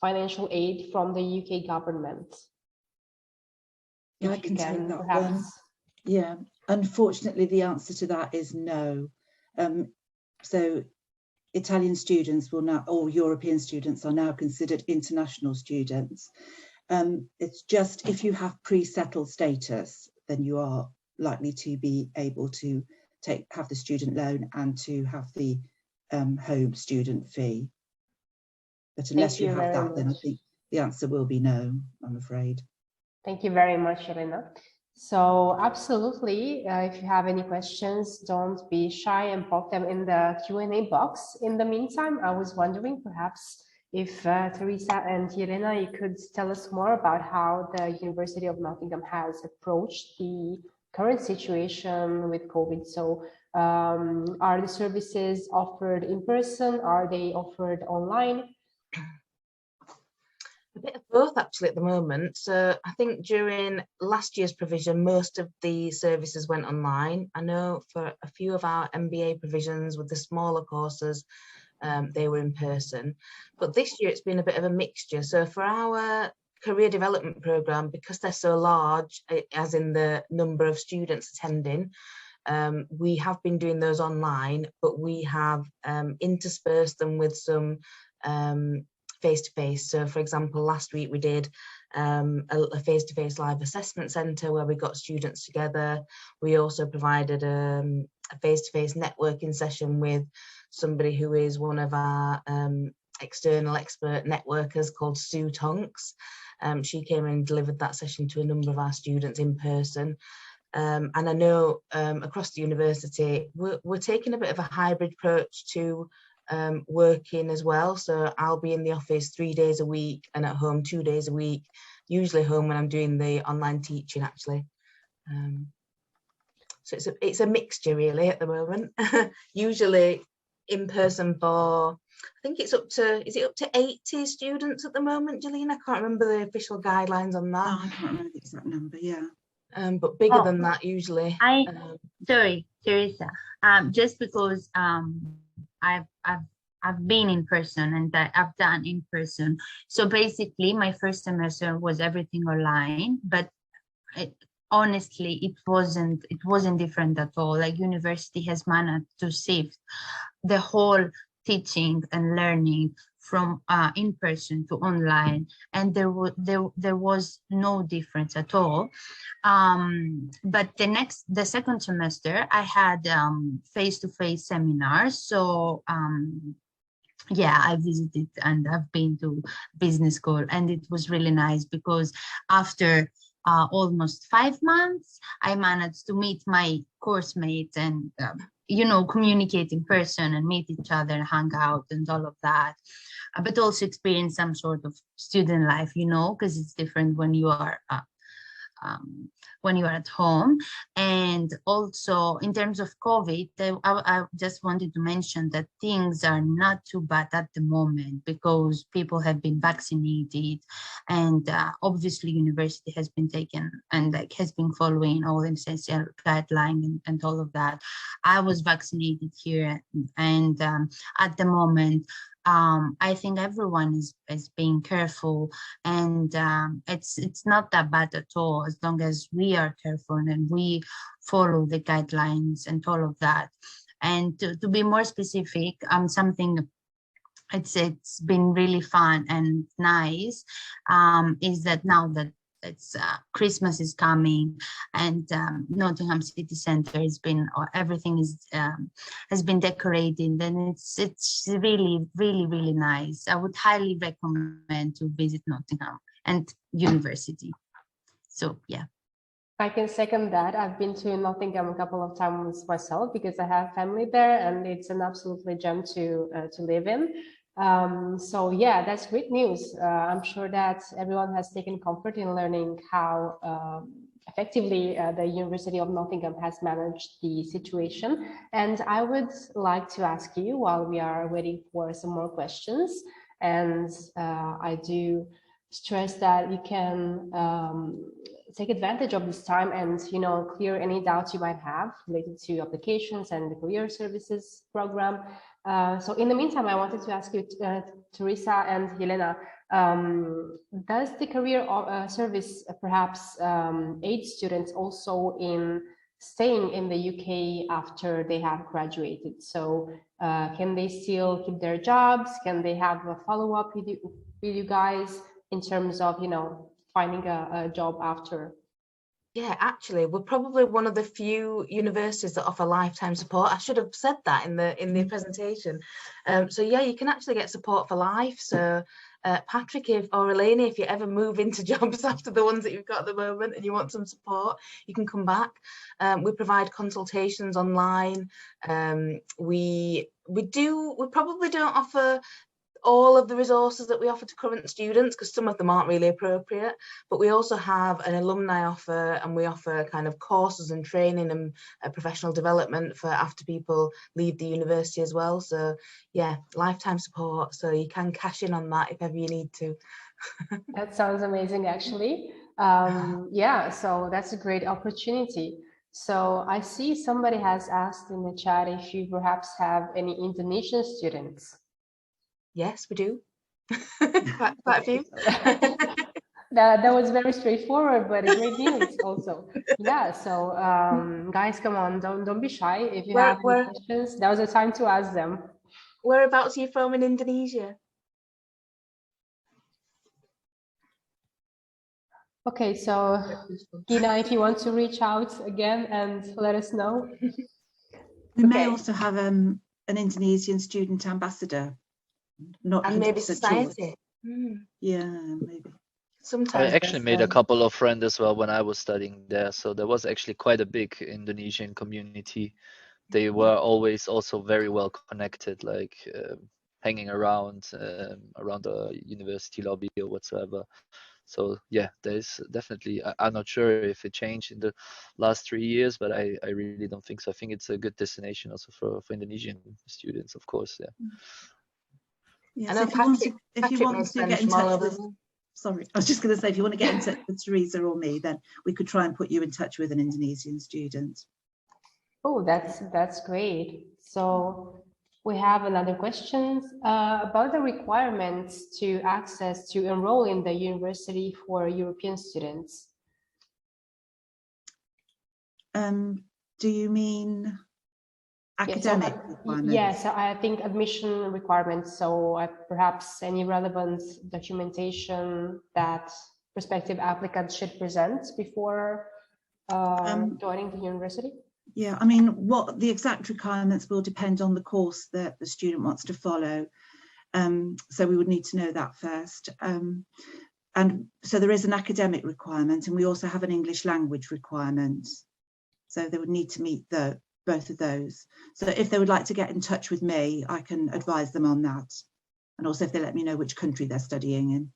financial aid from the UK government? Yeah, I If you can take that perhaps... one. Yeah, unfortunately, the answer to that is no. So Italian students will now, or European students are now considered international students. It's just if you have pre-settled status, then you are likely to be able to have the student loan and to have the home student fee. But unless you have that, then I think the answer will be no, I'm afraid. Thank you very much, Elena. So absolutely, if you have any questions, don't be shy and pop them in the Q&A box. In the meantime, I was wondering perhaps if Teresa and Elena, you could tell us more about how the University of Nottingham has approached the current situation with COVID. So are the services offered in person? Are they offered online? A bit of both actually at the moment. So I think during last year's provision, most of the services went online. I know for a few of our MBA provisions with the smaller courses, they were in person. But this year it's been a bit of a mixture. So for our career development programme, because they're so large, as in the number of students attending, we have been doing those online, but we have interspersed them with some face-to-face. So for example, last week we did a face-to-face live assessment centre where we got students together. We also provided a face-to-face networking session with somebody who is one of our external expert networkers called Sue Tonks. She came and delivered that session to a number of our students in person. And I know across the university, we're taking a bit of a hybrid approach to working as well. So I'll be in the office 3 days a week and at home 2 days a week, usually home when I'm doing the online teaching actually. So it's a mixture really at the moment. Usually in person for, I think it's up to, is it up to 80 students at the moment, Gillian? I can't remember the official guidelines on that. Oh, I can't remember the exact number, yeah. But bigger than that usually. Sorry, Teresa. Just because I've been in person and I've done in person. So basically, my first semester was everything online, but honestly, it wasn't different at all. Like university has managed to shift the whole teaching and learning from in person to online, and there was no difference at all. But the second semester, I had face-to-face seminars. So yeah, I visited and I've been to business school, and it was really nice because after almost 5 months, I managed to meet my course mates and you know, communicate in person and meet each other, hang out and all of that, but also experience some sort of student life, you know, because it's different when you are at home. And also in terms of COVID, I just wanted to mention that things are not too bad at the moment because people have been vaccinated, and obviously university has been taken and like has been following all the essential guidelines and all of that. I was vaccinated here, and at the moment I think everyone is being careful, and it's not that bad at all as long as we are careful and we follow the guidelines and all of that. And to be more specific, something it's been really fun and nice is that now that it's Christmas is coming, and Nottingham City Centre has been, or everything has been decorated, and it's really, really, really nice. I would highly recommend to visit Nottingham and university. So yeah. I can second that. I've been to Nottingham a couple of times myself because I have family there, and it's an absolutely gem to live in. So yeah, that's great news. I'm sure that everyone has taken comfort in learning how effectively the University of Nottingham has managed the situation. And I would like to ask you, while we are waiting for some more questions, and I do stress that you can take advantage of this time and, you know, clear any doubts you might have related to applications and the career services program. So in the meantime, I wanted to ask you, Teresa and Helena, Does the career service perhaps aid students also in staying in the UK after they have graduated? So can they still keep their jobs? Can they have a follow-up with you guys in terms of, you know, finding a job after? Yeah, actually, we're probably one of the few universities that offer lifetime support. I should have said that in the presentation. So yeah, you can actually get support for life. So Patrick or Eleni, if you ever move into jobs after the ones that you've got at the moment and you want some support, you can come back. We provide consultations online. We probably don't offer all of the resources that we offer to current students because some of them aren't really appropriate, but we also have an alumni offer, and we offer kind of courses and training and professional development for after people leave the university as well. So yeah, lifetime support, so you can cash in on that if ever you need to. That sounds amazing, actually. Yeah, so that's a great opportunity. So I see somebody has asked in the chat if you perhaps have any Indonesian students. Yes, we do. quite a few. That was very straightforward, but great news also. Yeah, so guys, come on, don't be shy. If you have any questions, that was the time to ask them. Whereabouts are you from in Indonesia? Okay, so Gina, if you want to reach out again and let us know. We may also have an Indonesian student ambassador. Not and maybe sure. society. Yeah, maybe. Sometimes I actually made a couple of friends as well when I was studying there. So there was actually quite a big Indonesian community. They were always also very well connected, like hanging around the university lobby or whatsoever. So yeah, there's definitely, I'm not sure if it changed in the last 3 years, but I really don't think so. I think it's a good destination also for Indonesian students, of course. Yeah. Yes, if you want to get in touch with, sorry, I was just going to say, if you want to get in touch with Teresa or me, then we could try and put you in touch with an Indonesian student. Oh, that's great. So we have another question about the requirements to enroll in the university for European students. Do you mean academic requirements? Yes, I think admission requirements. So perhaps any relevant documentation that prospective applicants should present before joining the university? Yeah, I mean, what the exact requirements will depend on the course that the student wants to follow. So we would need to know that first. And so there is an academic requirement, and we also have an English language requirement. So they would need to meet both of those. So if they would like to get in touch with me, I can advise them on that. And also if they let me know which country they're studying in.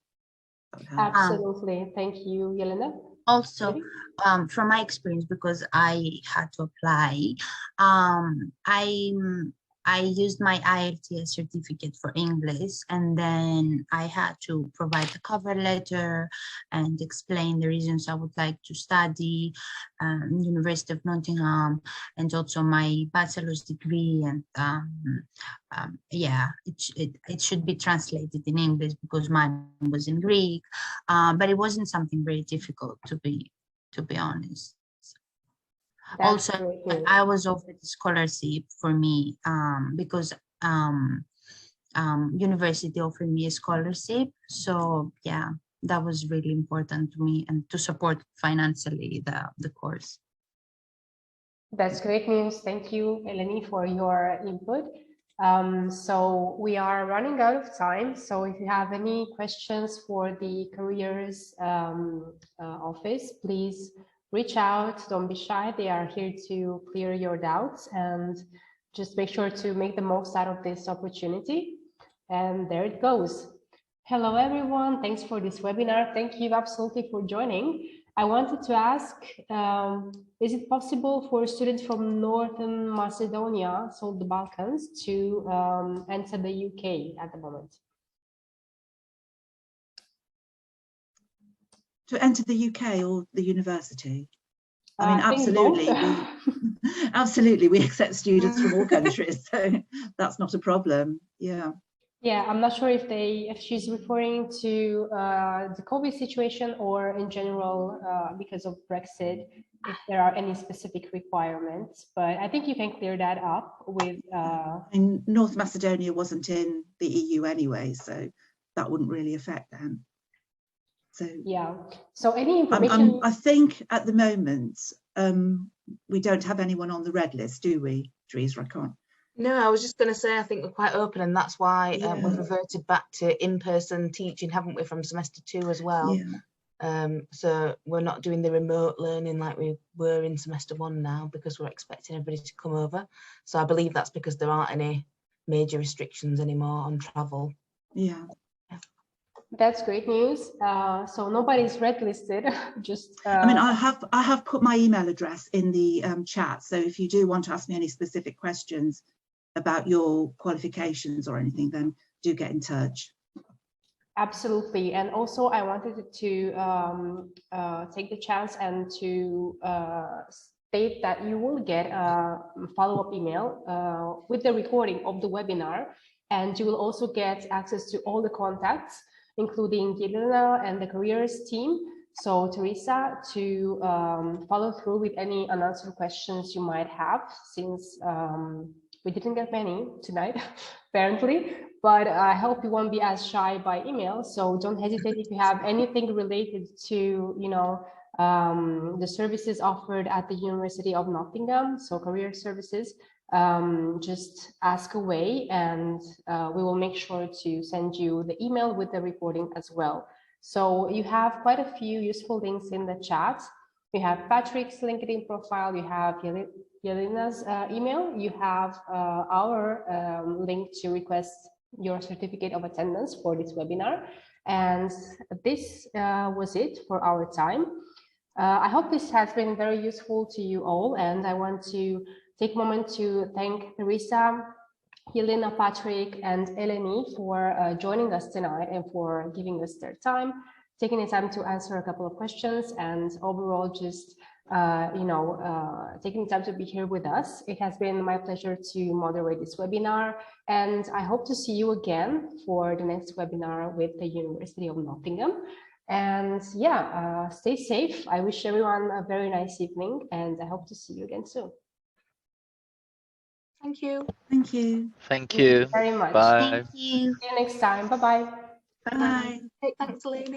Absolutely. Thank you, Yelena. Also, from my experience, because I had to apply, I used my IELTS certificate for English, and then I had to provide a cover letter and explain the reasons I would like to study University of Nottingham, and also my bachelor's degree. And yeah, it should be translated in English because mine was in Greek, but it wasn't something very difficult, to be honest. That's also, I was offered a scholarship for me because university offered me a scholarship. So yeah, that was really important to me, and to support financially the course. That's great news. Thank you, Eleni, for your input. So we are running out of time. So if you have any questions for the careers office, please reach out. Don't be shy. They are here to clear your doubts, and just make sure to make the most out of this opportunity. And there it goes. Hello, everyone. Thanks for this webinar. Thank you absolutely for joining. I wanted to ask, is it possible for students from Northern Macedonia, so the Balkans, to enter the UK at the moment? To enter the UK or the university? I mean, absolutely. Absolutely, we accept students from all countries, so that's not a problem. Yeah. Yeah, I'm not sure if she's referring to the COVID situation or in general because of Brexit, if there are any specific requirements. But I think you can clear that up with. And North Macedonia wasn't in the EU anyway, so that wouldn't really affect them. So yeah. So any information? I think at the moment we don't have anyone on the red list, do we, Teresa? I can't. No, I was just going to say, I think we're quite open, and that's why we've reverted back to in-person teaching, haven't we, from semester 2 as well. Yeah. So we're not doing the remote learning like we were in semester 1 now, because we're expecting everybody to come over. So I believe that's because there aren't any major restrictions anymore on travel. Yeah. That's great news. So nobody's red listed. Just. I mean, I have put my email address in the chat. So if you do want to ask me any specific questions about your qualifications or anything, then do get in touch. Absolutely. And also I wanted to take the chance and to state that you will get a follow-up email with the recording of the webinar, and you will also get access to all the contacts, including Yelena and the careers team. So Teresa, to follow through with any unanswered questions you might have, since we didn't get many tonight, apparently, but I hope you won't be as shy by email. So don't hesitate if you have anything related to, you know, the services offered at the University of Nottingham, so career services, just ask away, and we will make sure to send you the email with the recording as well. So you have quite a few useful links in the chat. You have Patrick's LinkedIn profile, you have Yelena's email, you have our link to request your certificate of attendance for this webinar. And this was it for our time. I hope this has been very useful to you all, and I want to take a moment to thank Teresa, Yelena, Patrick, and Eleni for joining us tonight and for giving us their time, taking the time to answer a couple of questions, and overall just taking the time to be here with us. It has been my pleasure to moderate this webinar, and I hope to see you again for the next webinar with the University of Nottingham. And yeah, stay safe. I wish everyone a very nice evening, and I hope to see you again soon. Thank you. Thank you. Thank you Very much. Bye. Thank you. See you next time. Bye-bye. Bye. Hey, thanks, Eleni.